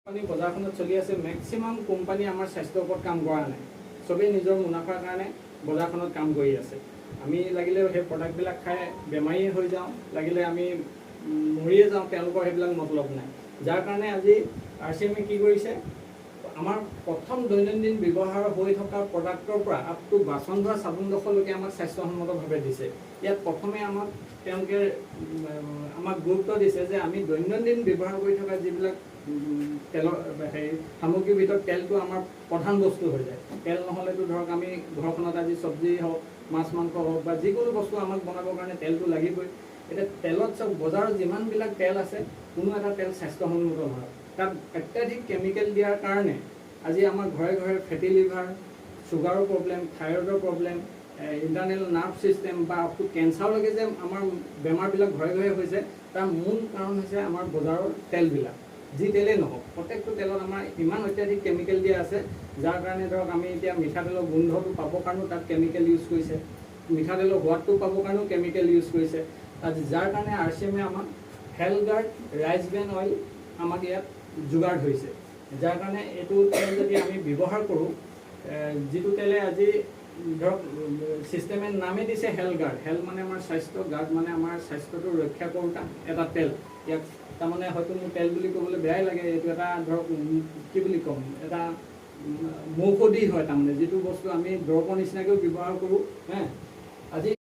বজাৰখনত চলি আছে মেক্সিমাম কোম্পানী আমাৰ স্বাস্থ্যৰ ওপৰত কাম কৰা নাই সবেই নিজৰ মুনাফাৰ কাৰণে বজাৰখনত কাম কৰি আছে আমি লাগিলে সেই প্ৰডাক্টবিলাক খাই বেমাৰী হৈ যাওঁ লাগিলে আমি মৰিয়ে যাওঁ তেওঁলোকৰ সেইবিলাক মতলব নাই যাৰ কাৰণে আজি RCMে কি কৰিছে আমাৰ প্ৰথম দৈনন্দিন ব্যৱহাৰ হৈ থকা প্ৰডাক্টৰ পৰা আপ টু বাচন ধোৱা চাবোনডোখৰলৈকে আমাক স্বাস্থ্যসন্মতভাৱে দিছে ইয়াত প্ৰথমে আমাক তেওঁলোকে আমাক গুৰুত্ব দিছে যে আমি দৈনন্দিন ব্যৱহাৰ কৰি থকা যিবিলাক তেলৰ সামগ্ৰীৰ ভিতৰত তেলটো আমাৰ প্ৰধান বস্তু হৈ যায় তেল নহ'লেতো ধৰক আমি ঘৰখনত আজি চব্জি হওক মাছ মাংস হওক বা যিকোনো বস্তু আমাক বনাবৰ কাৰণে তেলটো লাগিবই এতিয়া তেলত চব বজাৰত যিমানবিলাক তেল আছে কোনো এটা তেল স্বাস্থ্যসন্মত নহয় তাত অত্যাধিক কেমিকেল দিয়াৰ কাৰণে আজি আমাৰ ঘৰে ঘৰে ফেটি লিভাৰ চুগাৰৰ প্ৰব্লেম থাইৰয়ডৰ প্ৰব্লেম ইণ্টাৰনেল নাৰ্ভ ছিষ্টেম বা আপ টু কেঞ্চাৰলৈকে যে আমাৰ বেমাৰবিলাক ঘৰে ঘৰে হৈছে তাৰ মূল কাৰণ হৈছে আমাৰ বজাৰৰ তেলবিলাক যি তেলেই নহওক প্ৰত্যেকটো তেলত আমাৰ ইমান অত্যাধিক কেমিকেল দিয়া আছে যাৰ কাৰণে ধৰক আমি এতিয়া মিঠাতেলৰ গোন্ধটো পাবৰ কাৰণেও তাত কেমিকেল ইউজ কৰিছে মিঠাতেলৰ সোৱাদটো পাবৰ কাৰণেও কেমিকেল ইউজ কৰিছে যাৰ কাৰণে RCMে আমাক হেলগাৰ্ড ৰাইচ ব্ৰেন অইল আমাক ইয়াত যোগাৰ ধৰিছে যাৰ কাৰণে এইটো তেল যদি আমি ব্যৱহাৰ কৰোঁ যিটো তেলে আজি ধৰক ছিষ্টেমে নামে দিছে হেলগাৰ্ড হেল মানে আমাৰ স্বাস্থ্য গাৰ্ড মানে আমাৰ স্বাস্থ্যটো ৰক্ষা কৰোঁতা এটা তেল ইয়াক তাৰমানে হয়তো মোৰ তেল বুলি ক'বলৈ বেয়াই লাগে এইটো এটা ধৰক কি বুলি ক'ম এটা মৌষধি হয় তাৰমানে যিটো বস্তু আমি দৰৱৰ নিচিনাকৈও ব্যৱহাৰ কৰোঁ আজি